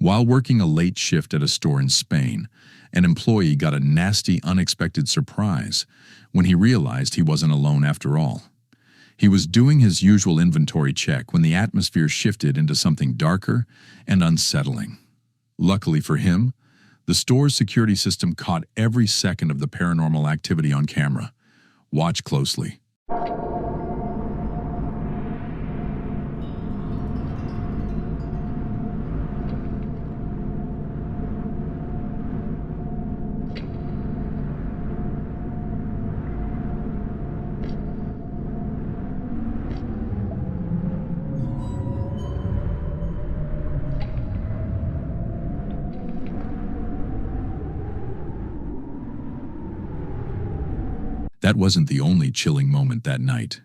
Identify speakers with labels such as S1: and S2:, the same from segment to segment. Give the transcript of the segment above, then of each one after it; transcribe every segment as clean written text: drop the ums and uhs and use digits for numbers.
S1: While working a late shift at a store in Spain, an employee got a nasty, unexpected surprise when he realized he wasn't alone after all. He was doing his usual inventory check when the atmosphere shifted into something darker and unsettling. Luckily for him, the store's security system caught every second of the paranormal activity on camera. Watch closely. That wasn't the only chilling moment that night.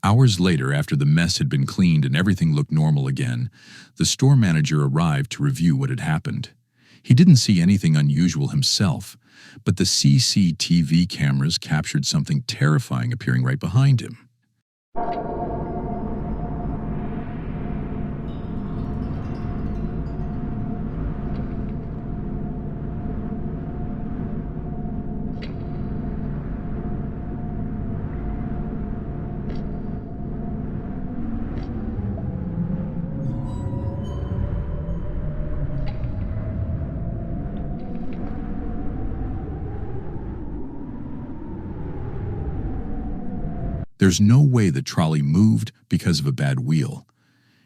S1: Hours later, after the mess had been cleaned and everything looked normal again, the store manager arrived to review what had happened. He didn't see anything unusual himself, but the CCTV cameras captured something terrifying appearing right behind him. There's no way the trolley moved because of a bad wheel.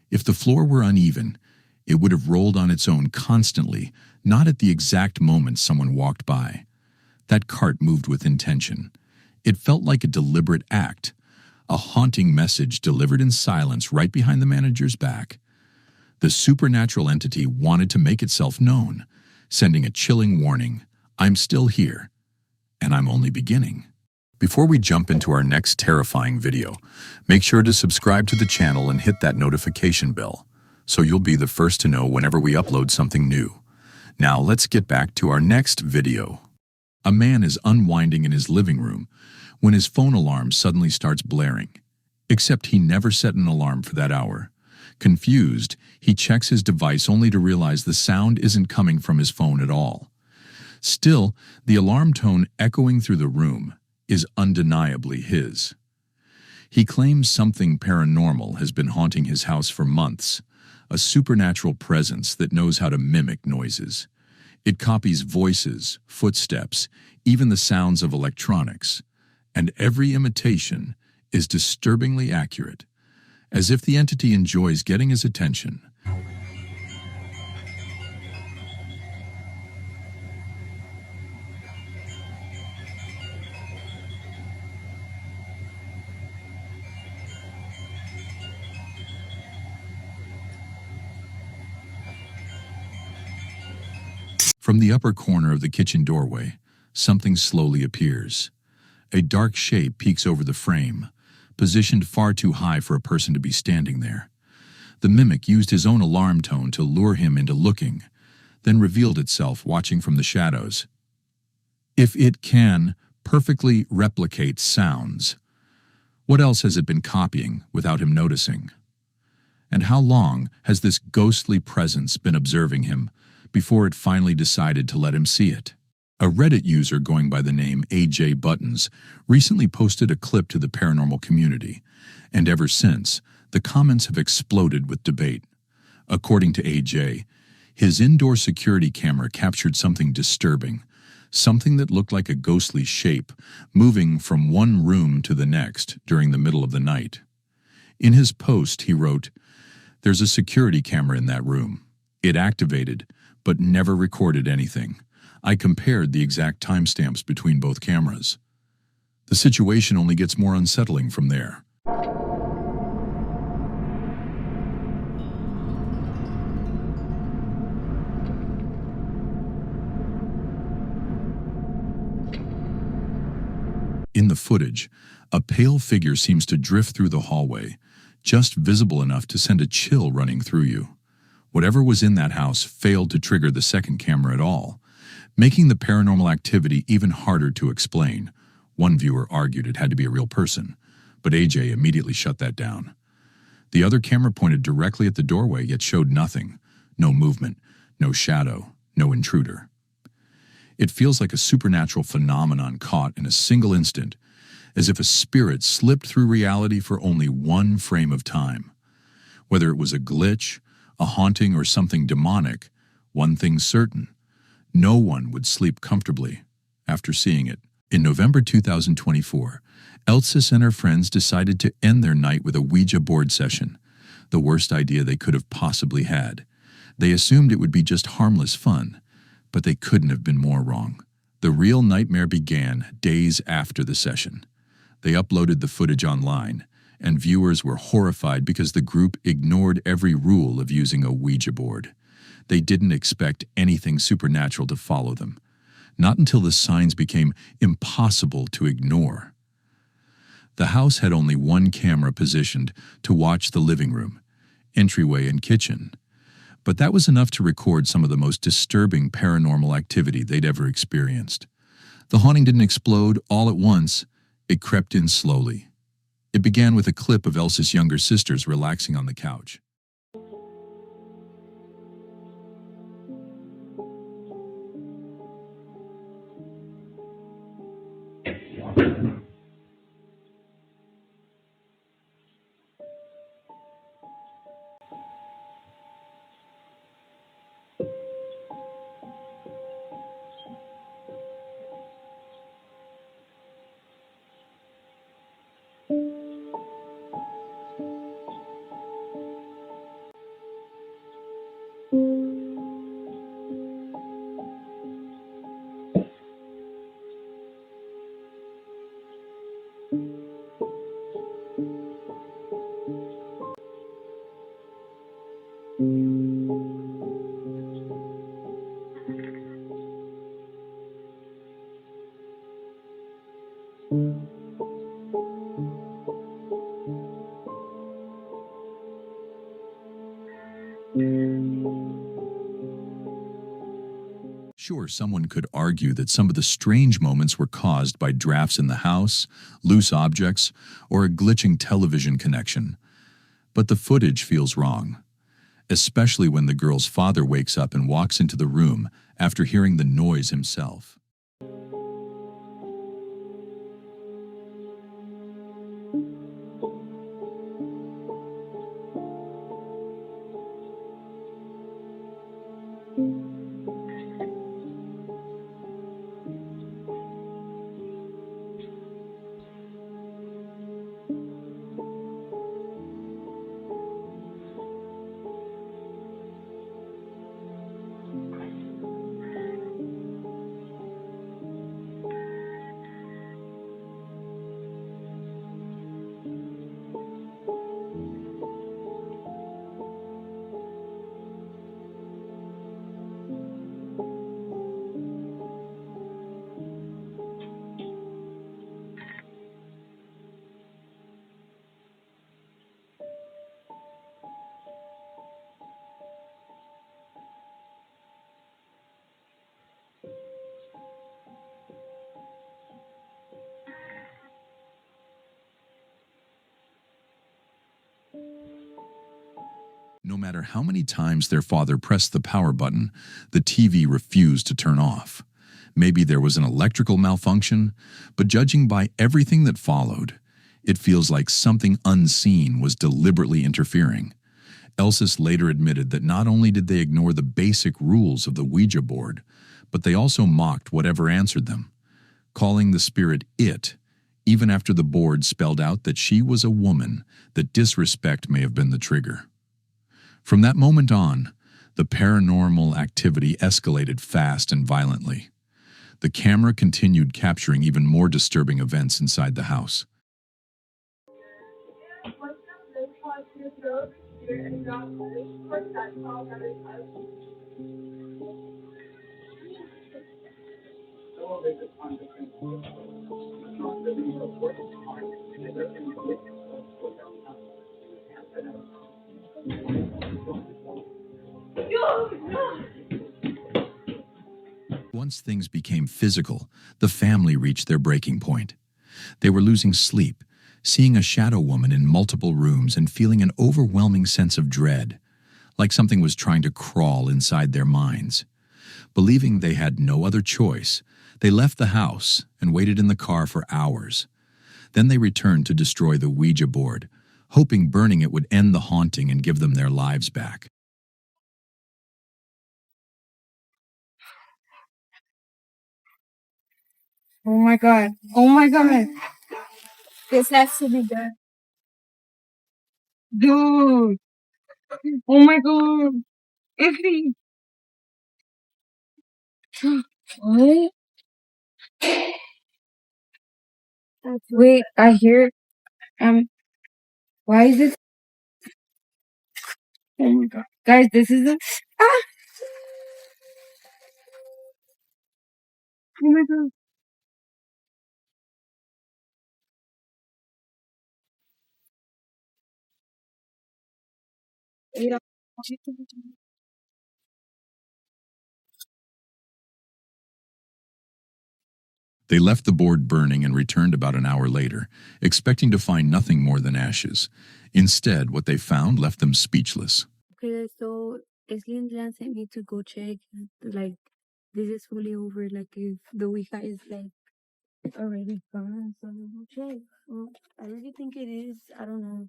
S1: If the floor were uneven, it would have rolled on its own constantly, not at the exact moment someone walked by. That cart moved with intention. It felt like a deliberate act, a haunting message delivered in silence right behind the manager's back. The supernatural entity wanted to make itself known, sending a chilling warning, "I'm still here, and I'm only beginning." Before we jump into our next terrifying video, make sure to subscribe to the channel and hit that notification bell, so you'll be the first to know whenever we upload something new. Now let's get back to our next video. A man is unwinding in his living room when his phone alarm suddenly starts blaring. Except he never set an alarm for that hour. Confused, he checks his device only to realize the sound isn't coming from his phone at all. Still, the alarm tone echoing through the room is undeniably his. He claims something paranormal has been haunting his house for months, a supernatural presence that knows how to mimic noises. It copies voices, footsteps, even the sounds of electronics, and every imitation is disturbingly accurate, as if the entity enjoys getting his attention. From the upper corner of the kitchen doorway, something slowly appears. A dark shape peeks over the frame, positioned far too high for a person to be standing there. The mimic used his own alarm tone to lure him into looking, then revealed itself watching from the shadows. If it can perfectly replicate sounds, what else has it been copying without him noticing? And how long has this ghostly presence been observing him before it finally decided to let him see it? A Reddit user going by the name AJ Buttons recently posted a clip to the paranormal community, and ever since, the comments have exploded with debate. According to AJ, his indoor security camera captured something disturbing, something that looked like a ghostly shape moving from one room to the next during the middle of the night. In his post, he wrote, "There's a security camera in that room. It activated, but never recorded anything. I compared the exact timestamps between both cameras." The situation only gets more unsettling from there. In the footage, a pale figure seems to drift through the hallway, just visible enough to send a chill running through you. Whatever was in that house failed to trigger the second camera at all, making the paranormal activity even harder to explain. One viewer argued it had to be a real person, but AJ immediately shut that down. The other camera pointed directly at the doorway, yet showed nothing. No movement, no shadow, no intruder. It feels like a supernatural phenomenon caught in a single instant, as if a spirit slipped through reality for only one frame of time. Whether it was a glitch, a haunting, or something demonic, one thing's certain: no one would sleep comfortably after seeing it. In November 2024, Elsis and her friends decided to end their night with a Ouija board session, the worst idea they could have possibly had. They assumed it would be just harmless fun, but they couldn't have been more wrong. The real nightmare began days after the session. They uploaded the footage online, and viewers were horrified because the group ignored every rule of using a Ouija board. They didn't expect anything supernatural to follow them, not until the signs became impossible to ignore. The house had only one camera positioned to watch the living room, entryway, and kitchen, but that was enough to record some of the most disturbing paranormal activity they'd ever experienced. The haunting didn't explode all at once. It crept in slowly. It began with a clip of Elsa's younger sisters relaxing on the couch. Sure, someone could argue that some of the strange moments were caused by drafts in the house, loose objects, or a glitching television connection. But the footage feels wrong, especially when the girl's father wakes up and walks into the room after hearing the noise himself. No matter how many times their father pressed the power button, the TV refused to turn off. Maybe there was an electrical malfunction, but judging by everything that followed, it feels like something unseen was deliberately interfering. Elsis later admitted that not only did they ignore the basic rules of the Ouija board, but they also mocked whatever answered them, calling the spirit "it," even after the board spelled out that she was a woman, that disrespect may have been the trigger. From that moment on, the paranormal activity escalated fast and violently. The camera continued capturing even more disturbing events inside the house. Once things became physical, the family reached their breaking point. They were losing sleep, seeing a shadow woman in multiple rooms and feeling an overwhelming sense of dread, like something was trying to crawl inside their minds. Believing they had no other choice, they left the house and waited in the car for hours. Then they returned to destroy the Ouija board, hoping burning it would end the haunting and give them their lives back.
S2: Oh my god. Oh my god. This has to be done. Dude. Oh my god. Iffy. What? Wait, I hear. Why is it? Oh my god. Guys, this is a. Ah! Oh my god. Yeah.
S1: They left the board burning and returned about an hour later, expecting to find nothing more than ashes. Instead, what they found left them speechless.
S2: Okay, so Eslian sent me to go check. Like, this is fully over. Like, if the Ouija is like already gone, so we'll check. Well, I really think it is. I don't know.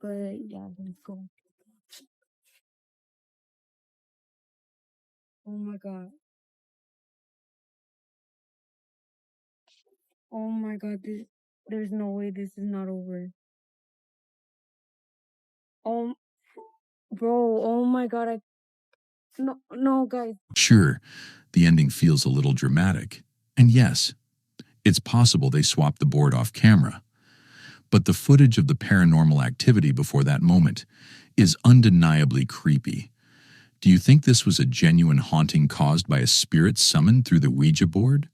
S2: But yeah, let's go. Oh my god. Oh my god, there's no way this is not over. Oh, bro, oh my god, no, guys.
S1: Sure, the ending feels a little dramatic. And yes, it's possible they swapped the board off camera. But the footage of the paranormal activity before that moment is undeniably creepy. Do you think this was a genuine haunting caused by a spirit summoned through the Ouija board?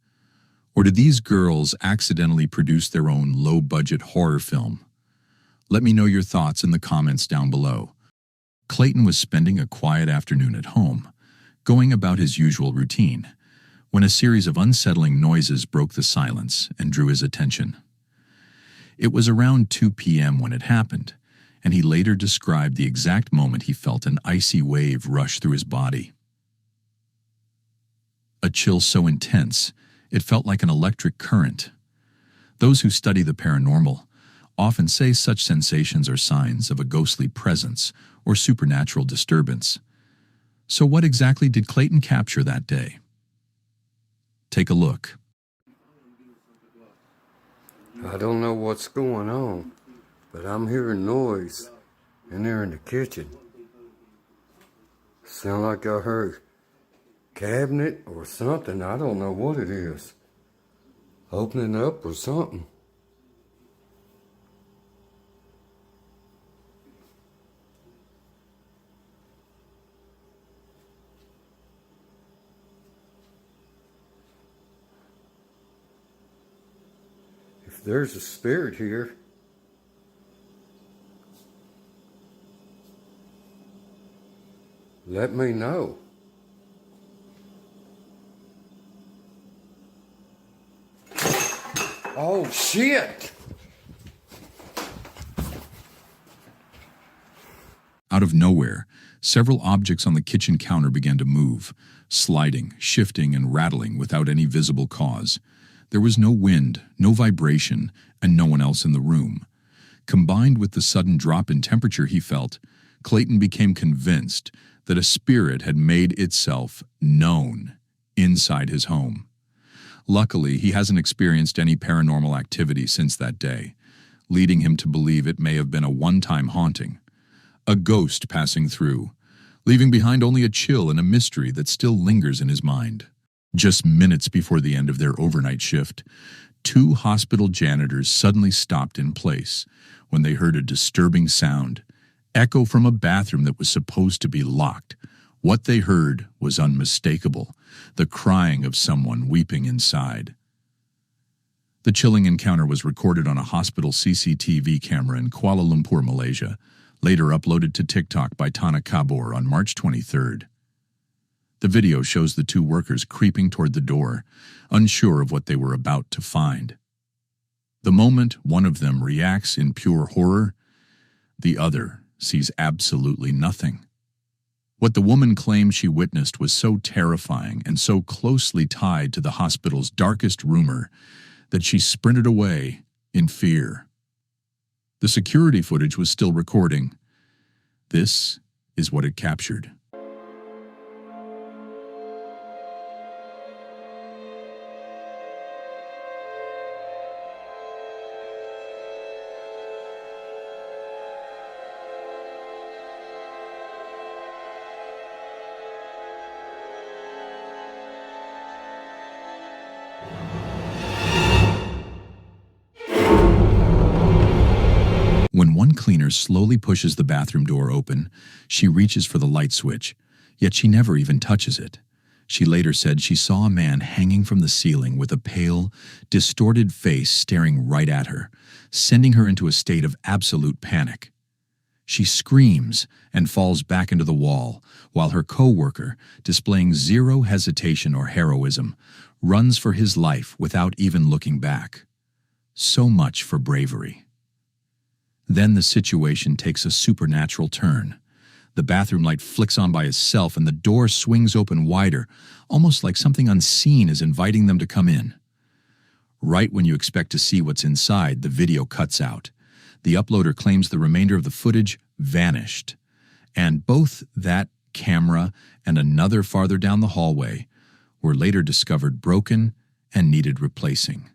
S1: Or did these girls accidentally produce their own low-budget horror film? Let me know your thoughts in the comments down below. Clayton was spending a quiet afternoon at home, going about his usual routine, when a series of unsettling noises broke the silence and drew his attention. It was around 2 p.m. when it happened, and he later described the exact moment he felt an icy wave rush through his body. A chill so intense, it felt like an electric current. Those who study the paranormal often say such sensations are signs of a ghostly presence or supernatural disturbance. So what exactly did Clayton capture that day? Take a look.
S3: I don't know what's going on, but I'm hearing noise in there in the kitchen. Sound like I heard cabinet or something. I don't know what it is. Opening up or something. If there's a spirit here, let me know. Oh, shit!
S1: Out of nowhere, several objects on the kitchen counter began to move, sliding, shifting, and rattling without any visible cause. There was no wind, no vibration, and no one else in the room. Combined with the sudden drop in temperature he felt, Clayton became convinced that a spirit had made itself known inside his home. Luckily, he hasn't experienced any paranormal activity since that day, leading him to believe it may have been a one-time haunting, a ghost passing through, leaving behind only a chill and a mystery that still lingers in his mind. Just minutes before the end of their overnight shift, 2 hospital janitors suddenly stopped in place when they heard a disturbing sound, echo from a bathroom that was supposed to be locked. What they heard was unmistakable, the crying of someone weeping inside. The chilling encounter was recorded on a hospital CCTV camera in Kuala Lumpur, Malaysia, later uploaded to TikTok by Tana Kabor on March 23rd. The video shows the 2 workers creeping toward the door, unsure of what they were about to find. The moment one of them reacts in pure horror, the other sees absolutely nothing. What the woman claimed she witnessed was so terrifying and so closely tied to the hospital's darkest rumor that she sprinted away in fear. The security footage was still recording. This is what it captured. When one cleaner slowly pushes the bathroom door open, she reaches for the light switch, yet she never even touches it. She later said she saw a man hanging from the ceiling with a pale, distorted face staring right at her, sending her into a state of absolute panic. She screams and falls back into the wall, while her co-worker, displaying zero hesitation or heroism, runs for his life without even looking back. So much for bravery. Then the situation takes a supernatural turn. The bathroom light flicks on by itself and the door swings open wider, almost like something unseen is inviting them to come in. Right when you expect to see what's inside, the video cuts out. The uploader claims the remainder of the footage vanished, and both that camera and another farther down the hallway were later discovered broken and needed replacing.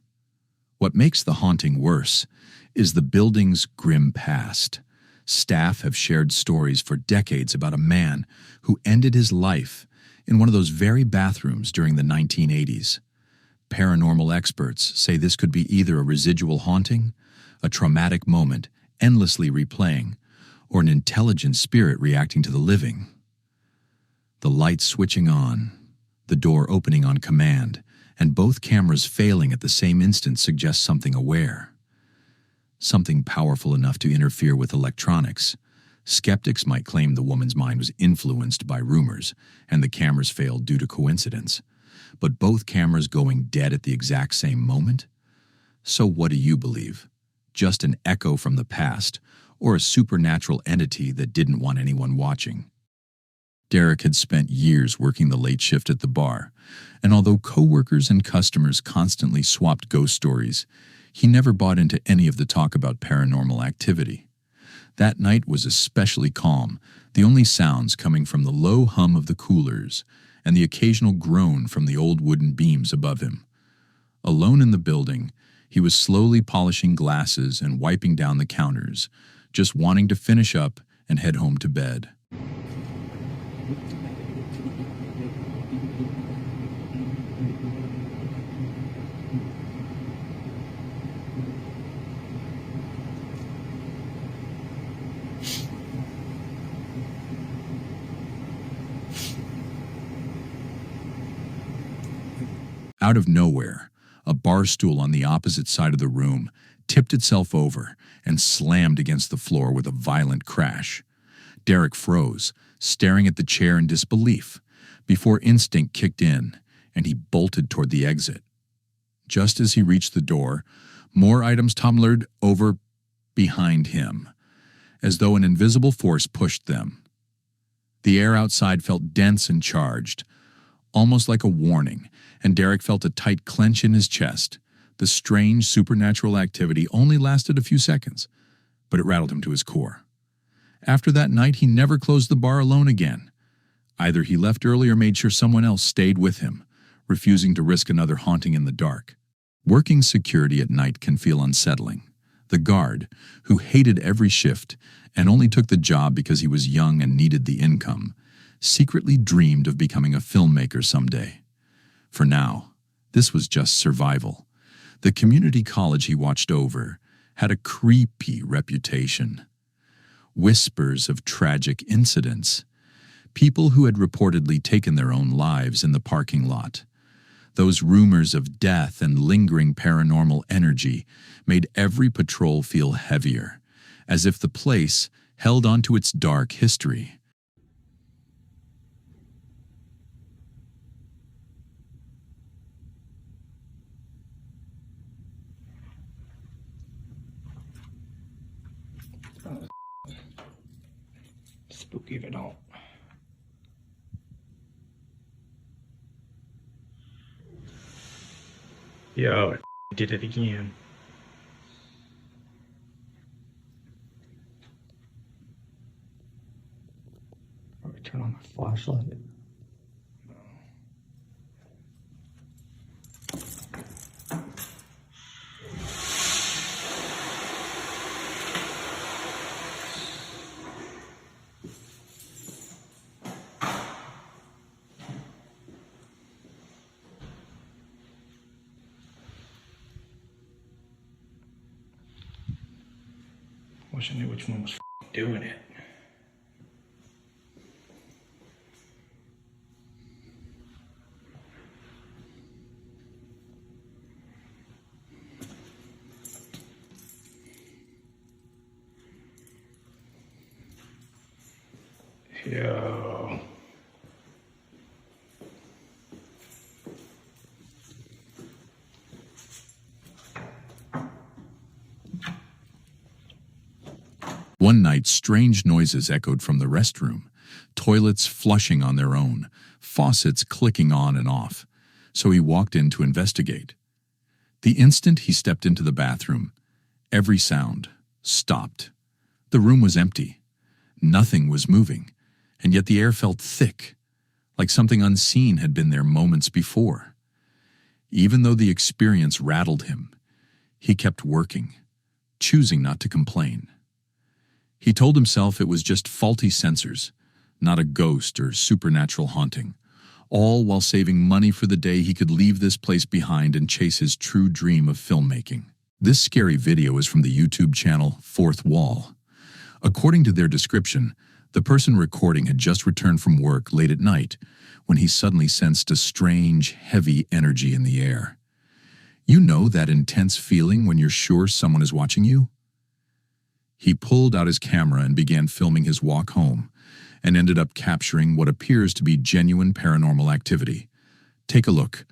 S1: What makes the haunting worse is the building's grim past. Staff have shared stories for decades about a man who ended his life in one of those very bathrooms during the 1980s. Paranormal experts say this could be either a residual haunting, a traumatic moment endlessly replaying, or an intelligent spirit reacting to the living. The lights switching on, the door opening on command, and both cameras failing at the same instant suggests something aware. Something powerful enough to interfere with electronics. Skeptics might claim the woman's mind was influenced by rumors and the cameras failed due to coincidence. But both cameras going dead at the exact same moment? So what do you believe? Just an echo from the past, or a supernatural entity that didn't want anyone watching? Derek had spent years working the late shift at the bar, and although coworkers and customers constantly swapped ghost stories, he never bought into any of the talk about paranormal activity. That night was especially calm, the only sounds coming from the low hum of the coolers and the occasional groan from the old wooden beams above him. Alone in the building, he was slowly polishing glasses and wiping down the counters, just wanting to finish up and head home to bed. Out of nowhere, a bar stool on the opposite side of the room tipped itself over and slammed against the floor with a violent crash. Derek froze, staring at the chair in disbelief, before instinct kicked in and he bolted toward the exit. Just as he reached the door, more items tumbled over behind him, as though an invisible force pushed them. The air outside felt dense and charged, almost like a warning, and Derek felt a tight clench in his chest. The strange supernatural activity only lasted a few seconds, but it rattled him to his core. After that night, he never closed the bar alone again. Either he left early or made sure someone else stayed with him, refusing to risk another haunting in the dark. Working security at night can feel unsettling. The guard, who hated every shift and only took the job because he was young and needed the income, secretly dreamed of becoming a filmmaker someday. For now, this was just survival. The community college he watched over had a creepy reputation. Whispers of tragic incidents. People who had reportedly taken their own lives in the parking lot. Those rumors of death and lingering paranormal energy made every patrol feel heavier, as if the place held onto its dark history.
S4: Spooky if it don't. Yo, it did it again. Probably turn on my flashlight. Wish I knew which one was doing it. Yo.
S1: One night, strange noises echoed from the restroom, toilets flushing on their own, faucets clicking on and off, so he walked in to investigate. The instant he stepped into the bathroom, every sound stopped. The room was empty. Nothing was moving, and yet the air felt thick, like something unseen had been there moments before. Even though the experience rattled him, he kept working, choosing not to complain. He told himself it was just faulty sensors, not a ghost or supernatural haunting, all while saving money for the day he could leave this place behind and chase his true dream of filmmaking. This scary video is from the YouTube channel Fourth Wall. According to their description, the person recording had just returned from work late at night when he suddenly sensed a strange, heavy energy in the air. You know that intense feeling when you're sure someone is watching you? He pulled out his camera and began filming his walk home, and ended up capturing what appears to be genuine paranormal activity. Take a look.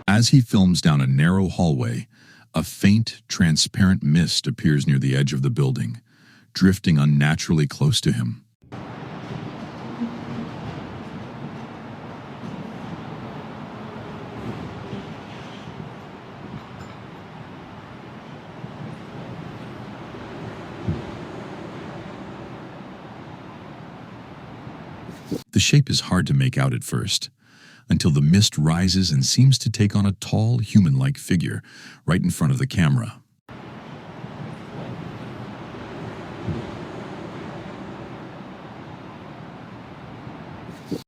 S1: As he films down a narrow hallway, a faint, transparent mist appears near the edge of the building, drifting unnaturally close to him. The shape is hard to make out at first, until the mist rises and seems to take on a tall, human-like figure right in front of the camera.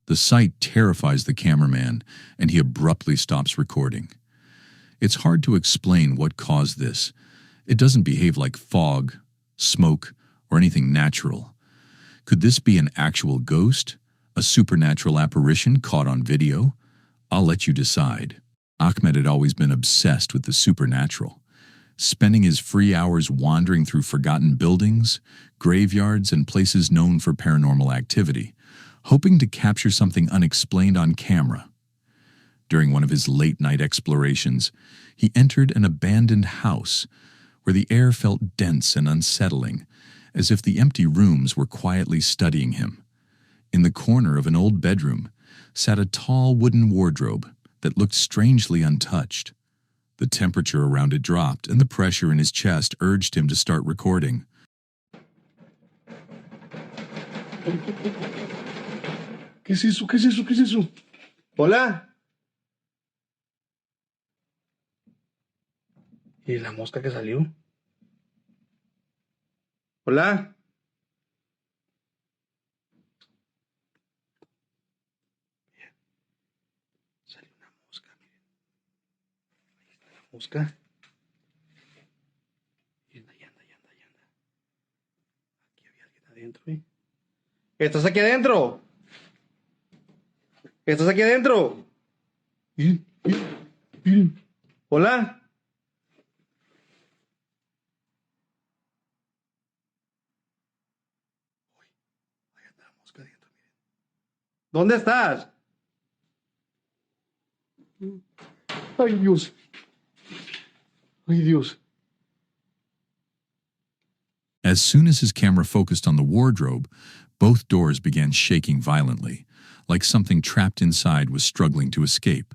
S1: The sight terrifies the cameraman, and he abruptly stops recording. It's hard to explain what caused this. It doesn't behave like fog, smoke, or anything natural. Could this be an actual ghost? A supernatural apparition caught on video? I'll let you decide. Ahmed had always been obsessed with the supernatural, spending his free hours wandering through forgotten buildings, graveyards, and places known for paranormal activity, hoping to capture something unexplained on camera. During one of his late-night explorations, he entered an abandoned house where the air felt dense and unsettling, as if the empty rooms were quietly studying him. In the corner of an old bedroom sat a tall wooden wardrobe that looked strangely untouched. The temperature around it dropped, and the pressure in his chest urged him to start recording.
S5: ¿Qué es eso? ¿Qué es eso? ¿Qué es eso? Hola. ¿Y la mosca que salió? Hola. Salió una mosca, miren. Ahí está la mosca. Y anda, y anda, y anda, y anda. Aquí había alguien adentro, ¿eh? ¿Estás aquí adentro? ¿Estás aquí adentro? Miren, miren, miren. Hola. Uy, ahí anda la mosca adentro, miren. ¿Dónde estás? Ay, Dios. Ay, Dios.
S1: As soon as his camera focused on the wardrobe, both doors began shaking violently, like something trapped inside was struggling to escape.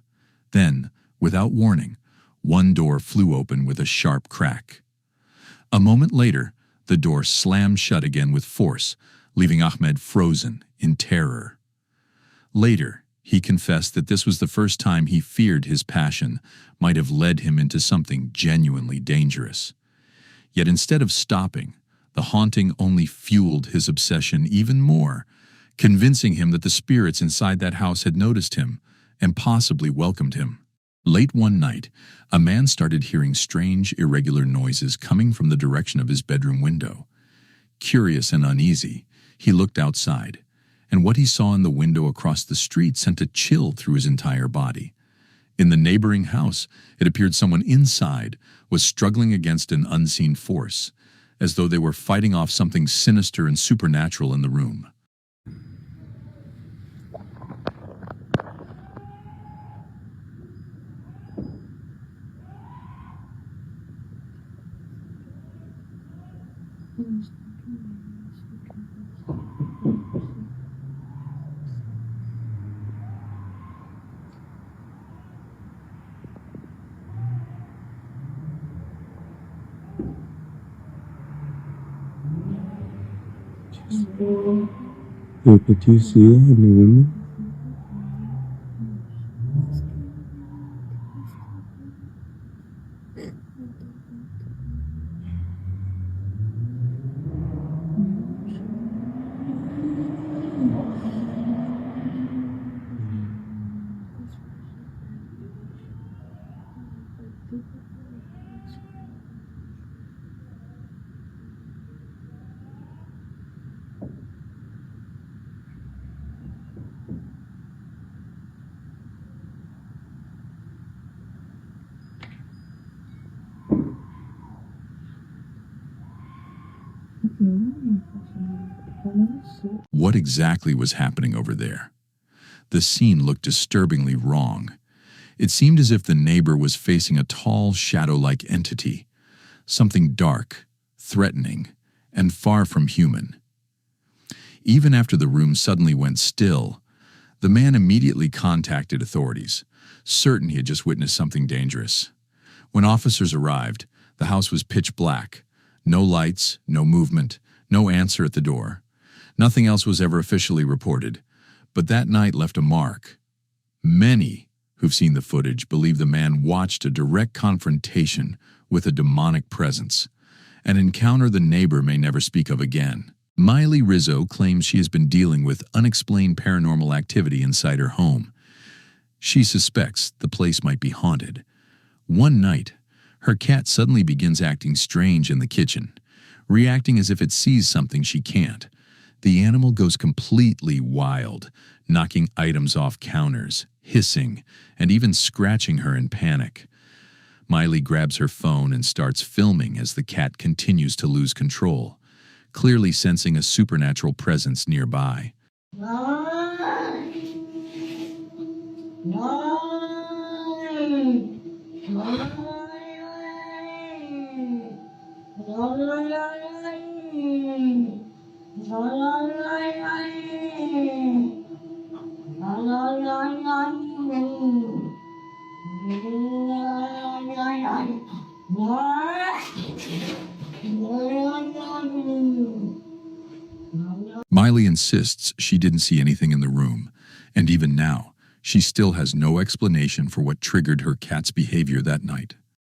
S1: Then, without warning, one door flew open with a sharp crack. A moment later, the door slammed shut again with force, leaving Ahmed frozen in terror. Later, he confessed that this was the first time he feared his passion might have led him into something genuinely dangerous. Yet instead of stopping, the haunting only fueled his obsession even more, convincing him that the spirits inside that house had noticed him and possibly welcomed him. Late one night, a man started hearing strange, irregular noises coming from the direction of his bedroom window. Curious and uneasy, he looked outside, and what he saw in the window across the street sent a chill through his entire body. In the neighboring house, it appeared someone inside was struggling against an unseen force, as though they were fighting off something sinister and supernatural in the room.
S6: Hey, could you see it in the window?
S1: What exactly was happening over there? The scene looked disturbingly wrong. It seemed as if the neighbor was facing a tall, shadow-like entity, something dark, threatening, and far from human. Even after the room suddenly went still, the man immediately contacted authorities, certain he had just witnessed something dangerous. When officers arrived, the house was pitch black. No lights, no movement, no answer at the door. Nothing else was ever officially reported, but that night left a mark. Many who've seen the footage believe the man watched a direct confrontation with a demonic presence, an encounter the neighbor may never speak of again. Miley Rizzo claims she has been dealing with unexplained paranormal activity inside her home. She suspects the place might be haunted. One night, her cat suddenly begins acting strange in the kitchen, reacting as if it sees something she can't. The animal goes completely wild, knocking items off counters, hissing, and even scratching her in panic. Miley grabs her phone and starts filming as the cat continues to lose control, clearly sensing a supernatural presence nearby. Miley insists she didn't see anything in the room, and even now, she still has no explanation for what triggered her cat's behavior that night.